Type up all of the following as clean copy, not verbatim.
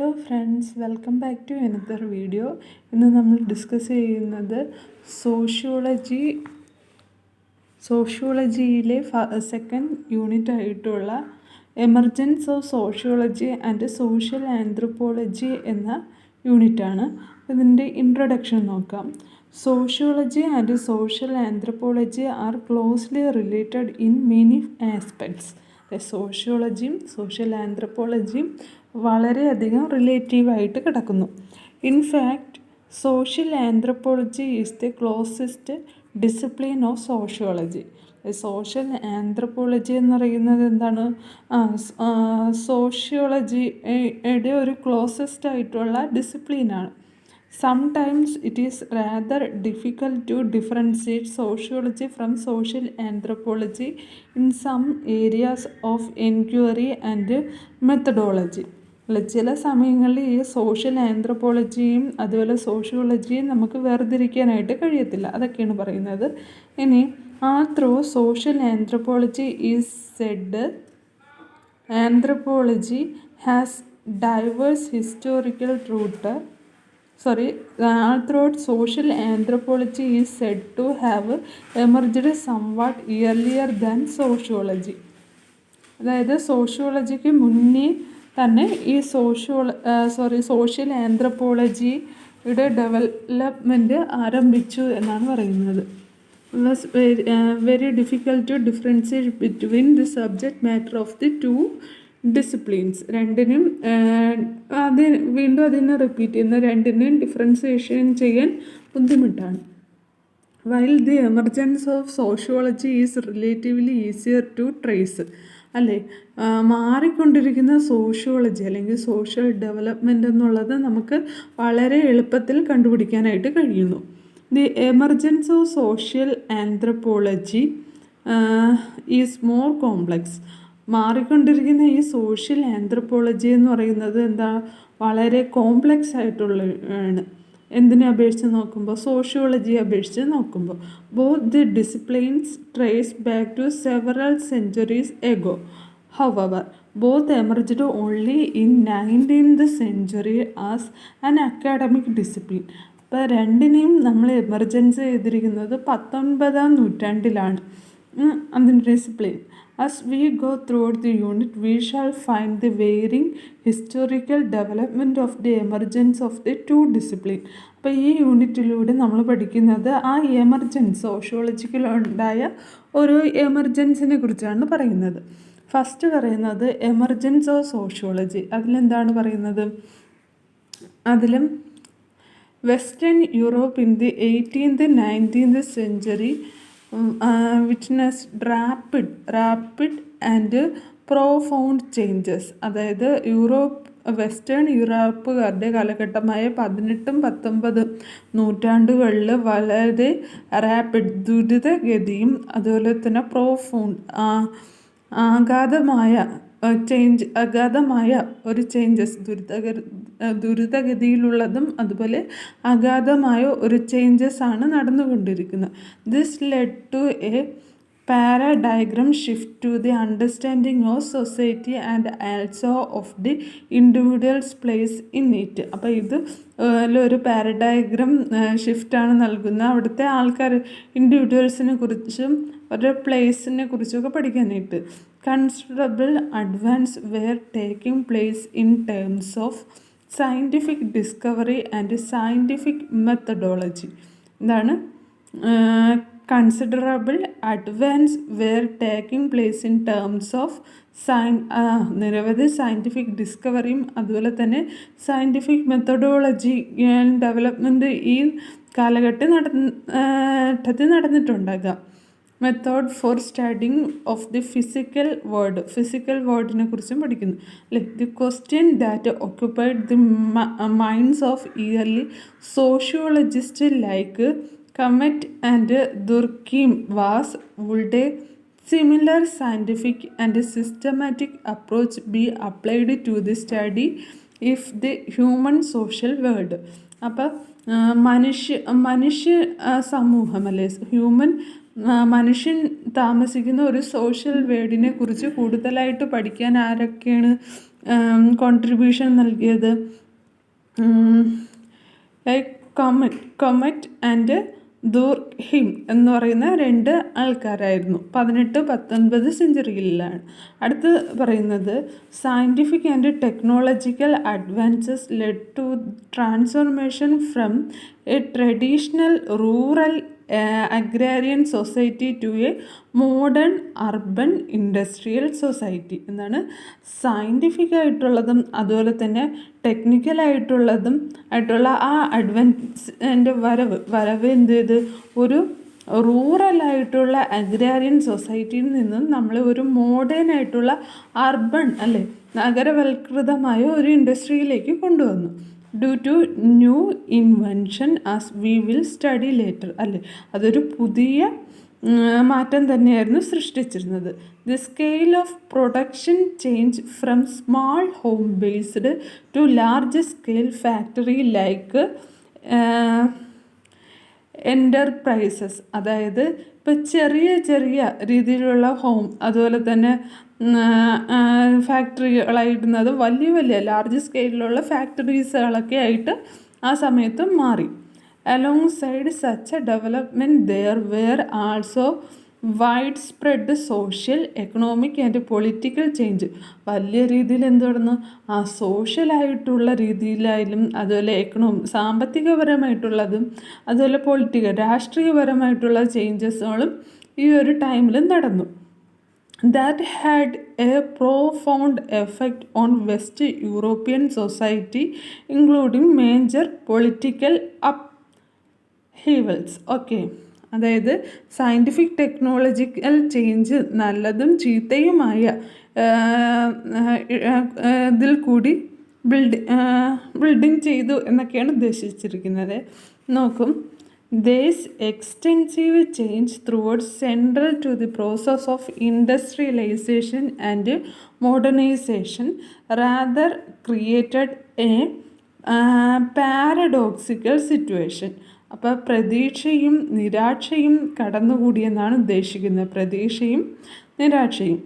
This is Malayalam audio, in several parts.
Hello friends, welcome back to another video. ഇന്ന് നമ്മൾ ഡിസ്കസ് ചെയ്യുന്നത് സോഷ്യോളജിയിലെ സെക്കൻഡ് യൂണിറ്റ് ആയിട്ടുള്ള emergence of sociology and social anthropology എന്ന യൂണിറ്റാണ്. ഇതിൻ്റെ ഇൻട്രൊഡക്ഷൻ നോക്കാം. Sociology and social anthropology are closely related in many aspects. സോഷ്യോളജിയും സോഷ്യൽ ആന്ത്രപ്പോളജിയും വളരെയധികം റിലേറ്റീവായിട്ട് കിടക്കുന്നു. In fact social anthropology is the closest discipline of sociology. Social anthropology എന്ന് പറയുന്നത് എന്താണ്? സോഷ്യോളജിയുടെ ഒരു ക്ലോസസ്റ്റ് ആയിട്ടുള്ള ഡിസിപ്ലിനാണ്. Sometimes it is rather difficult to differentiate sociology from social anthropology in some areas of inquiry and methodology. ചില സമയങ്ങളിൽ ഈ സോഷ്യൽ ആന്ത്രപ്പോളജിയും അതുപോലെ സോഷ്യോളജിയും നമുക്ക് വേർതിരിക്കാനായിട്ട് കഴിയത്തില്ല. അതൊക്കെയാണ് പറയുന്നത്. ഇനി through social anthropology is said anthropology has diverse historical root. Throughout social anthropology is said to have emerged somewhat earlier than sociology. അതായത് സോഷ്യോളജിക്ക് മുന്നേ തന്നെ ഈ സോഷ്യൽ ആന്ത്രപ്പോളജിയുടെ ഡെവലപ്മെൻറ്റ് ആരംഭിച്ചു എന്നാണ് പറയുന്നത്. Very difficult to differentiate between the subject matter of the two disciplines. രണ്ടിനും അതിനെ റിപ്പീറ്റ് ചെയ്യുന്ന രണ്ടിനും ഡിഫറൻസിയേഷൻ ചെയ്യാൻ ബുദ്ധിമുട്ടാണ്. While the emergence of sociology is relatively easier to trace. അല്ലേ, മാറിക്കൊണ്ടിരിക്കുന്ന സോഷ്യോളജി അല്ലെങ്കിൽ സോഷ്യൽ ഡെവലപ്മെൻ്റ് എന്നുള്ളത് നമുക്ക് വളരെ എളുപ്പത്തിൽ കണ്ടുപിടിക്കാനായിട്ട് കഴിയുന്നു. The emergence of social anthropology is more complex. മാറിക്കൊണ്ടിരിക്കുന്ന ഈ സോഷ്യൽ ആന്ത്രപ്പോളജി എന്ന് പറയുന്നത് വളരെ കോംപ്ലക്സ് ആയിട്ടുള്ളതാണ്. എന്തിനെ അപേക്ഷിച്ച് നോക്കുമ്പോൾ? സോഷ്യോളജിയെ അപേക്ഷിച്ച് നോക്കുമ്പോൾ. Both the disciplines trace back to several centuries ago. However both emerged only in 19th century as an academic discipline. അപ്പോൾ രണ്ടിനെയും നമ്മൾ എമർജൻസ് ചെയ്തിരിക്കുന്നത് 19th നൂറ്റാണ്ടിലാണ് അതിൻ്റെ discipline. As we go throughout the unit, we shall find the varying historical development of the emergence of the two disciplines. അപ്പോൾ ഈ യൂണിറ്റിലൂടെ നമ്മൾ പഠിക്കുന്നത് ആ എമർജൻസ്, സോഷ്യോളജിക്കലുണ്ടായ ഒരു എമർജൻസിനെ കുറിച്ചാണ് പറയുന്നത്. ഫസ്റ്റ് പറയുന്നത് എമർജൻസ് ഓഫ് സോഷ്യോളജി. അതിലെന്താണ് പറയുന്നത്? അതിലും western Europe in the 18th 19th century witnessed rapid and profound changes. അതായത് വെസ്റ്റേൺ യൂറോപ്പുകാരുടെ കാലഘട്ടമായ 18-19 നൂറ്റാണ്ടുകളിൽ വളരെ റാപ്പിഡ്, ദ്രുതഗതിയും അതുപോലെ തന്നെ പ്രോഫൗണ്ട്, അഗാധമായ ഒരു ചേഞ്ചസ്, ദ്രുതഗതിയിലുള്ളതും അതുപോലെ അഗാധമായ ഒരു ചേഞ്ചസ് ആണ് നടന്നുകൊണ്ടിരിക്കുന്നത്. This led to a paradigm shift to the understanding of society and also of the individual's place in it. അപ്പോൾ ഇത് ഒരു പാരഡൈഗ്രം ഷിഫ്റ്റാണ് നൽകുന്നത് അവിടുത്തെ ആൾക്കാർ, ഇൻഡിവിജ്വൽസിനെ കുറിച്ചും അവരുടെ പ്ലേസിനെ കുറിച്ചൊക്കെ പഠിക്കാനായിട്ട്. Considerable advance were taking place in terms of scientific discovery and scientific methodology. എന്താണ്? Considerable advance were taking place in terms of നിരവധി സയൻറ്റിഫിക് ഡിസ്കവറിയും അതുപോലെ തന്നെ സയൻറ്റിഫിക് മെത്തഡോളജി ഡെവലപ്മെൻറ്റ് ഈ കാലഘട്ടത്തിൽ നടന്നിട്ടുണ്ടാകാം. Method for studying of the physical വേൾഡിനെ കുറിച്ചും പഠിക്കുന്നു. അല്ലേ, the question that occupied the minds of early sociologist like Comte and Durkheim was would a similar scientific and systematic approach be applied to the study if the human social world. അപ്പം മനുഷ്യ സമൂഹം അല്ലേ, മനുഷ്യൻ താമസിക്കുന്ന ഒരു സോഷ്യൽ വേൾഡിനെ കുറിച്ച് കൂടുതലായിട്ട് പഠിക്കാൻ ആരൊക്കെയാണ് കോൺട്രിബ്യൂഷൻ നൽകിയത്? ലൈക്ക് കൊമറ്റ് ആൻഡ് ദുർഹിം എന്ന് പറയുന്ന 2 ആൾക്കാരായിരുന്നു 18-19 സെഞ്ചുറിയിലാണ്. അടുത്ത് പറയുന്നത് scientific and technological advances led to transformation from a traditional rural agrarian society to a modern urban industrial society. എന്താണ് സയൻറ്റിഫിക് ആയിട്ടുള്ളതും അതുപോലെ തന്നെ ടെക്നിക്കലായിട്ടുള്ളതും ആയിട്ടുള്ള ആ അഡ്വാൻസിൻ്റെ വരവ് എന്ത് ചെയ്ത് ഒരു റൂറലായിട്ടുള്ള അഗ്രാരിയൻ സൊസൈറ്റിയിൽ നിന്നും നമ്മൾ ഒരു മോഡേൺ ആയിട്ടുള്ള അർബൺ അല്ലേ, നഗരവൽകൃതമായ ഒരു ഇൻഡസ്ട്രിയിലേക്ക് കൊണ്ടുവന്നു. Due to new invention as we will study later അല്ലേ, അതൊരു പുതിയ മാറ്റം തന്നെയായിരുന്നു സൃഷ്ടിച്ചിരുന്നത്. The scale of production change from small home based to large scale factory like enterprises. അതായത് ഇപ്പോൾ ചെറിയ രീതിയിലുള്ള ഹോം അതുപോലെ തന്നെ ഫാക്ടറികളായിരുന്നത് വലിയ ലാർജ് സ്കെയിലുള്ള ഫാക്ടറീസുകളൊക്കെ ആയിട്ട് ആ സമയത്ത് മാറി. Alongside such a development there were also widespread social economic and political change. വലിയ രീതിയിൽ എന്ത് നടന്നു? ആ സോഷ്യലായിട്ടുള്ള രീതിയിലായാലും അതുപോലെ സാമ്പത്തികപരമായിട്ടുള്ളതും അതുപോലെ രാഷ്ട്രീയപരമായിട്ടുള്ള ചേഞ്ചസുകളും ഈ ഒരു ടൈമിൽ നടന്നു. That had a profound effect on west European society including major political upheavals. Okay, അതായത് സയൻറ്റിഫിക് ടെക്നോളജിക്കൽ ചേഞ്ച് നല്ലതും ചീത്തയുമായ ഇതിൽ കൂടി ബിൽഡിങ് ചെയ്തു എന്നൊക്കെയാണ് ഉദ്ദേശിച്ചിരിക്കുന്നത്. നോക്കും, this extensive change towards central to the process of industrialization and modernization rather created a paradoxical situation. അപ്പോൾ പ്രതീക്ഷയും നിരാശയും കടന്നുകൂടിയെന്നാണ് ഉദ്ദേശിക്കുന്നത്. പ്രതീക്ഷയും നിരാശയും.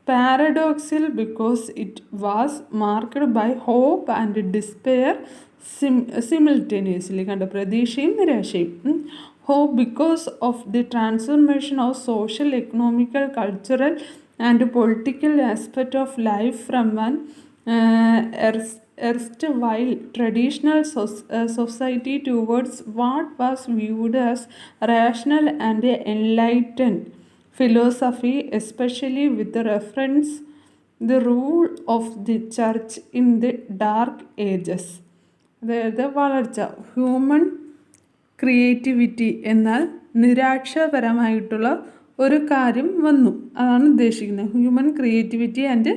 പാരഡോക്സിൽ because it was marked by hope and despair simultaneously. കണ്ട, പ്രതീക്ഷയും നിരാശയും. Hope because of the transformation of social economical cultural and political aspect of life from an erstwhile traditional society towards what was viewed as rational and enlightened philosophy, especially with reference the rule of the church in the dark ages. അതായത് വളർച്ച, ഹ്യൂമൻ ക്രിയേറ്റിവിറ്റി എന്നാൽ നിരാശാപരമായിട്ടുള്ള ഒരു കാര്യം വന്നു, അതാണ് ഉദ്ദേശിക്കുന്നത്. Human creativity and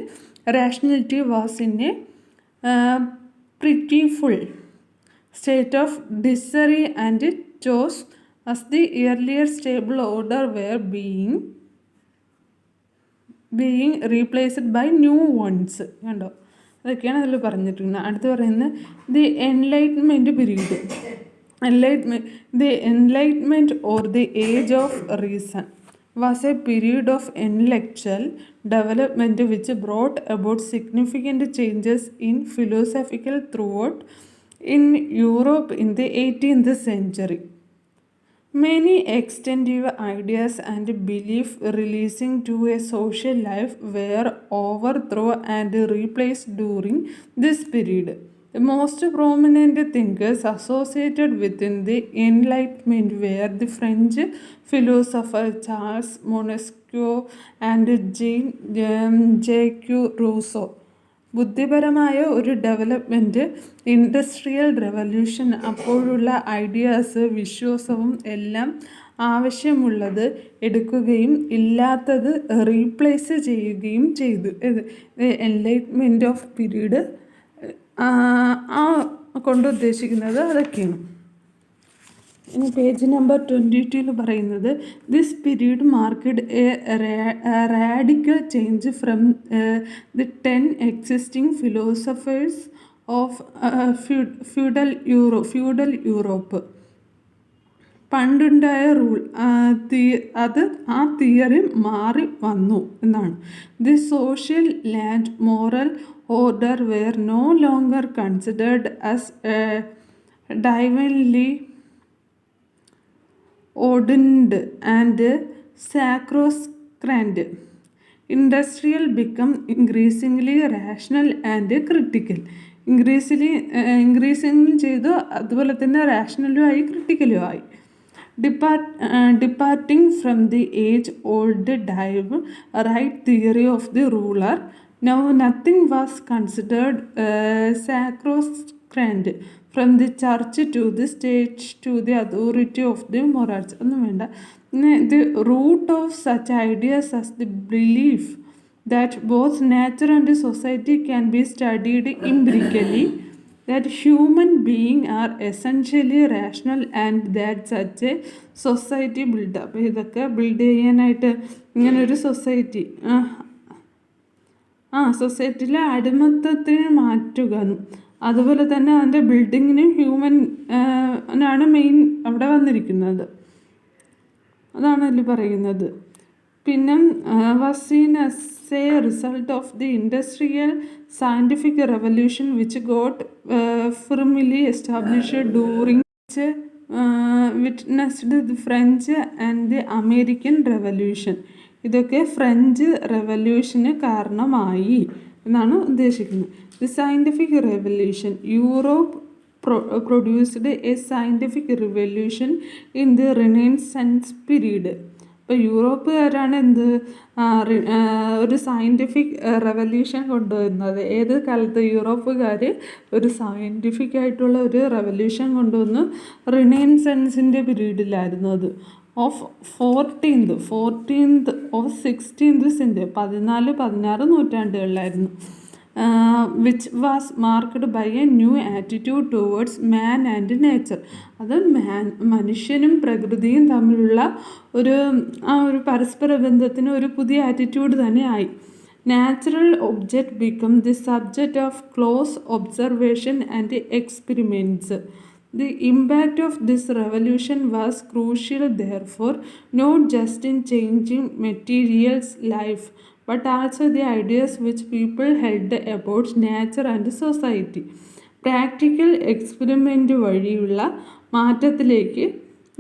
rationality was in a pitiful state of disarray and chaos as the earlier stable order were being replaced by new ones. കണ്ടോ, അതൊക്കെയാണ് അതിൽ പറഞ്ഞിരിക്കുന്നത്. അടുത്ത് പറയുന്നത് the enlightenment period. The enlightenment or the age of reason was a period of intellectual development which brought about significant changes in philosophical thought in Europe in the 18th century. Many extensive ideas and beliefs relating to a social life were overthrown and replaced during this period. The most prominent thinkers associated within the Enlightenment were the French philosopher Charles Montesquieu and Jacques Rousseau. ബുദ്ധിപരമായ ഒരു ഡെവലപ്മെൻറ്റ്, ഇൻഡസ്ട്രിയൽ റെവല്യൂഷൻ, അപ്പോഴുള്ള ഐഡിയാസ്, വിശ്വാസവും എല്ലാം ആവശ്യമുള്ളത് എടുക്കുകയും ഇല്ലാത്തത് റീപ്ലേസ് ചെയ്യുകയും ചെയ്തു. എൻലൈറ്റ്മെൻറ്റ് ഓഫ് പീരീഡ് കൊണ്ട് ഉദ്ദേശിക്കുന്നത് അതൊക്കെയാണ്. ഇനി പേജ് നമ്പർ 22 പറയുന്നത് this period marked a radical change from the 10 existing philosophers of feudal Europe. പണ്ടുണ്ടായ റൂൾ അത് ആ തിയറി മാറി വന്നു എന്നാണ്. The social land moral order were no longer considered as divinely ordained and sacrosanct. Industrial become increasingly rational and critical. Increasing ചെയ്തു, അതുപോലെ തന്നെ റാഷണലും ആയി ക്രിട്ടിക്കലും ആയി. Departing from the age old divine right theory of the ruler. Now nothing was considered sacrosanct from the church to the state to the authority of the morals. ഒന്നും വേണ്ട. The root of such ideas as the belief that both nature and society can be studied empirically, that human beings are essentially rational and that such a society build up. ഇതൊക്കെ ബിൽഡ് ചെയ്യാനായിട്ട് ഇങ്ങനൊരു സൊസൈറ്റി സൊസൈറ്റിയിലെ അടിമത്തത്തിന് മാറ്റുക, അതുപോലെ തന്നെ അതിൻ്റെ ബിൽഡിങ്ങിന് ആണ് മെയിൻ അവിടെ വന്നിരിക്കുന്നത്. അതാണ് അതിൽ പറയുന്നത്. പിന്നെ was seen as a result of the industrial scientific revolution which got firmly established during witnessed the French and the American Revolution. ഇതൊക്കെ ഫ്രഞ്ച് റെവല്യൂഷന് കാരണമായി എന്നാണ് ഉദ്ദേശിക്കുന്നത്. The scientific revolution. Europe produced A scientific revolution in the renaissance period. ഇപ്പോൾ യൂറോപ്പുകാരാണ് ഒരു സയൻറ്റിഫിക് റെവല്യൂഷൻ കൊണ്ടുവരുന്നത്. ഏത് കാലത്ത് യൂറോപ്പുകാർ ഒരു സയൻറ്റിഫിക് ആയിട്ടുള്ള ഒരു റെവല്യൂഷൻ കൊണ്ടുവന്ന് റിനൈസൻസിൻ്റെ പീരീഡിലായിരുന്നു അത്. Of 14th or 16th century, 14-16 നൂറ്റാണ്ടുകളിലായിരുന്നു. Which was marked by a new attitude towards man and nature. അത് മനുഷ്യനും പ്രകൃതിയും തമ്മിലുള്ള ഒരു പരസ്പര ബന്ധത്തിന് ഒരു പുതിയ ആറ്റിറ്റ്യൂഡ് തന്നെ ആയി. Natural object become the subject of close observation and experiments. The impact of this revolution was crucial, therefore, not just in changing materials life, but also the ideas which people held about nature and society. Practical experiment വഴിയുള്ള മാറ്റത്തിലേക്ക്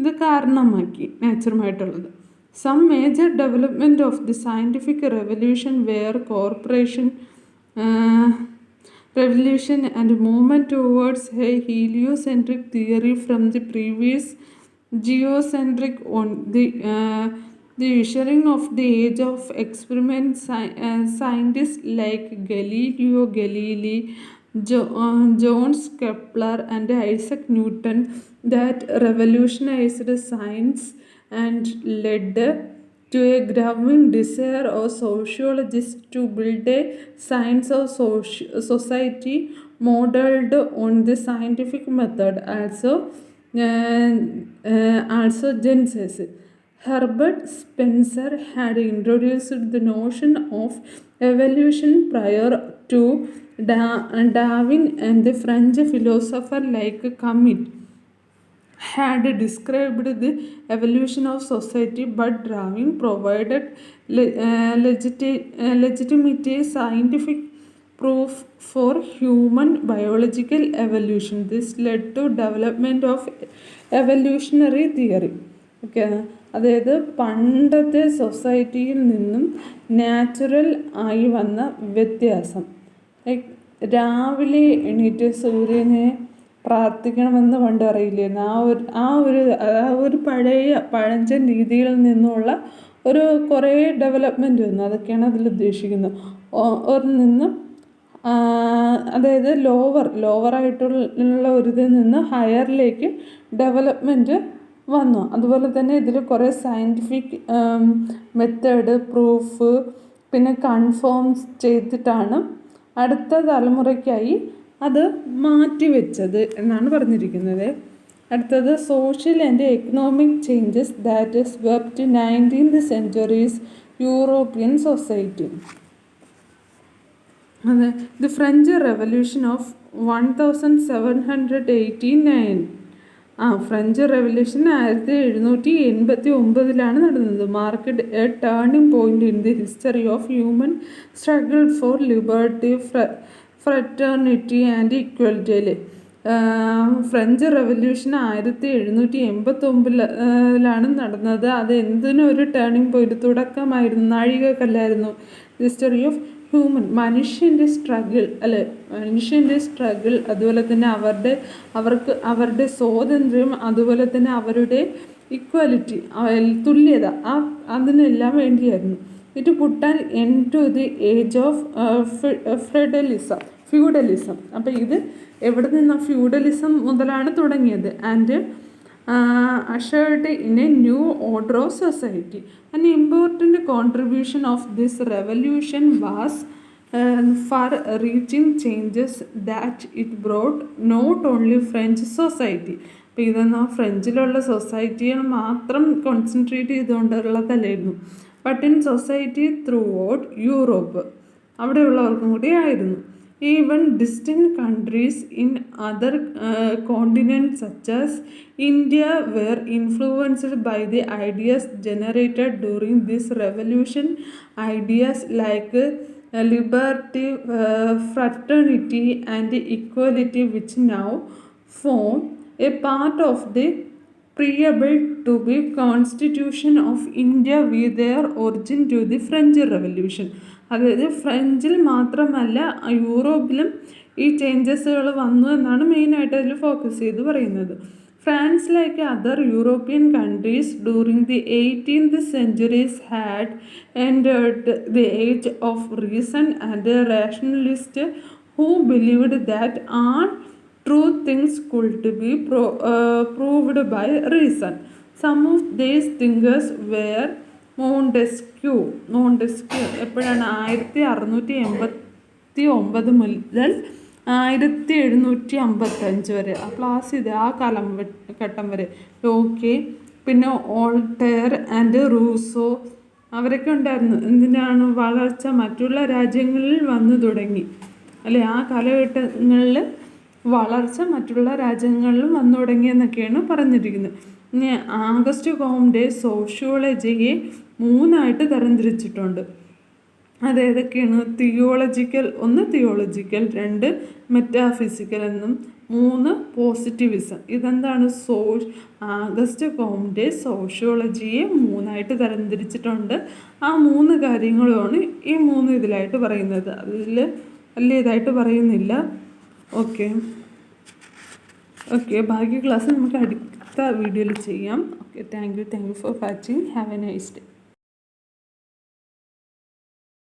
ഇത് കാരണമാക്കി നാച്ചുറുമായിട്ടുള്ളത്. Some major development of the scientific revolution were corporation revolution and movement towards a heliocentric theory from the previous geocentric on the ushering of the age of experiment. Scientists like Galileo Galilei, John Kepler and Isaac Newton that revolutionized science and led to a growing desire of sociologists to build a science of society modeled on the scientific method. Also Genesis. Herbert Spencer had introduced the notion of evolution prior to Darwin, and the French philosopher like Camus had described the evolution of society, but Darwin provided legitimate scientific proof for human biological evolution. This led to development of evolutionary theory. അതായത് പണ്ടത്തെ സൊസൈറ്റിയിൽ നിന്നും നാച്ചുറൽ ആയി വന്ന വ്യത്യാസം. രാവിലെ എണീറ്റ് സൂര്യനെ പ്രാർത്ഥിക്കണമെന്ന് പണ്ട് അറിയില്ലായിരുന്നു. ആ ഒരു പഴഞ്ചൻ രീതിയിൽ നിന്നുള്ള കുറേ ഡെവലപ്മെൻറ്റ് വന്നു. അതൊക്കെയാണ് അതിൽ ഉദ്ദേശിക്കുന്നത്. അതായത് ലോവറായിട്ടുള്ള ഒരിതിൽ നിന്ന് ഹയറിലേക്ക് ഡെവലപ്മെൻറ്റ് വന്നു. അതുപോലെ തന്നെ ഇതിൽ കുറേ സയൻറ്റിഫിക് മെത്തേഡ്, പ്രൂഫ്, പിന്നെ കൺഫേംസ് ചെയ്തിട്ടാണ് അടുത്ത തലമുറയ്ക്കായി അത് മാറ്റിവെച്ചത് എന്നാണ് പറഞ്ഞിരിക്കുന്നത്. അടുത്തത് social and economic changes that swept 19th centuries European society. The French revolution of 1789. French revolution 1789 നടന്നത്. Marked a turning point in the history of human struggle for liberty, fraternity and equality. അല്ലേ, ഫ്രഞ്ച് റെവല്യൂഷൻ 1789 നടന്നത്. അത് എന്തിനൊരു ടേണിംഗ് പോയിന്റ്, തുടക്കമായിരുന്നു, നാഴികക്കല്ലായിരുന്നു. ഹിസ്റ്ററി ഓഫ് ഹ്യൂമൻ, മനുഷ്യൻ്റെ സ്ട്രഗിൾ, അല്ലെ, മനുഷ്യൻ്റെ സ്ട്രഗിൾ, അതുപോലെ തന്നെ അവരുടെ സ്വാതന്ത്ര്യം, അതുപോലെ തന്നെ അവരുടെ ഇക്വാലിറ്റി, തുല്യത, അതിനെല്ലാം വേണ്ടിയായിരുന്നു. It put an end to the age of feudalism. അപ്പോൾ ഇത് എവിടെ നിന്നാണ്? ഫ്യൂഡലിസം മുതലാണ് തുടങ്ങിയത്. And ushered in a new order of society. An important contribution of this revolution was far-reaching changes that it brought not only French society. അപ്പോൾ ഇതെന്നാ ഫ്രഞ്ചിലുള്ള സൊസൈറ്റിയെ മാത്രം കോൺസെൻട്രേറ്റ് ചെയ്തുകൊണ്ടുള്ളതല്ലായിരുന്നു, but in society throughout Europe, അവിടെയുള്ളവർക്കും കൂടി ആയിരുന്നു. Even distant countries in other continents such as India were influenced by the ideas generated during this revolution. Ideas like liberty, fraternity and equality, which now form a part of the preamble to the Constitution of India, with their origin to the French Revolution. അതായത് ഫ്രഞ്ചിൽ മാത്രമല്ല യൂറോപ്പിലും ഈ ചേഞ്ചസുകൾ വന്നു എന്നാണ് മെയിനായിട്ട് അതിൽ ഫോക്കസ് ചെയ്ത് പറയുന്നത്. France, like other European countries during the 18th centuries, had entered the age of reason and rationalists who believed that all true things could be proved by reason. Some of these thinkers were മോണ്ടെസ്ക്യൂ എപ്പോഴാണ്? 1689 മുതൽ 1755 വരെ. ക്ലാസ് ഇത് ആ കാലഘട്ടം വരെ. ലോക്കെ, പിന്നെ ഓൾട്ടയർ ആൻഡ് റൂസോ, അവരൊക്കെ ഉണ്ടായിരുന്നു. എന്തിനാണ്? വളർച്ച മറ്റുള്ള രാജ്യങ്ങളിൽ വന്നു തുടങ്ങി, അല്ലെ, ആ കാലഘട്ടങ്ങളിൽ വളർച്ച മറ്റുള്ള രാജ്യങ്ങളിലും വന്നു തുടങ്ങിയെന്നൊക്കെയാണ് പറഞ്ഞിരിക്കുന്നത്. ഇനി ആഗസ്റ്റ് കോംഡെ സോഷ്യോളജിയെ 3 തരംതിരിച്ചിട്ടുണ്ട്. അതേതൊക്കെയാണ്? തിയോളജിക്കൽ, 2 മെറ്റാഫിസിക്കൽ എന്നും 3 പോസിറ്റിവിസം. ഇതെന്താണ്? ആഗസ്റ്റ് കോംഡെ സോഷ്യോളജിയെ 3 തരംതിരിച്ചിട്ടുണ്ട്. ആ 3 കാര്യങ്ങളുമാണ് ഈ 3 ഇതിലായിട്ട് പറയുന്നത്. അതിൽ വലിയ ഇതായിട്ട് പറയുന്നില്ല. ഓക്കെ, ബാക്കി ക്ലാസ് നമുക്ക് അടുത്ത വീഡിയോയിൽ ചെയ്യാം. Okay, thank you for watching. Have A nice day.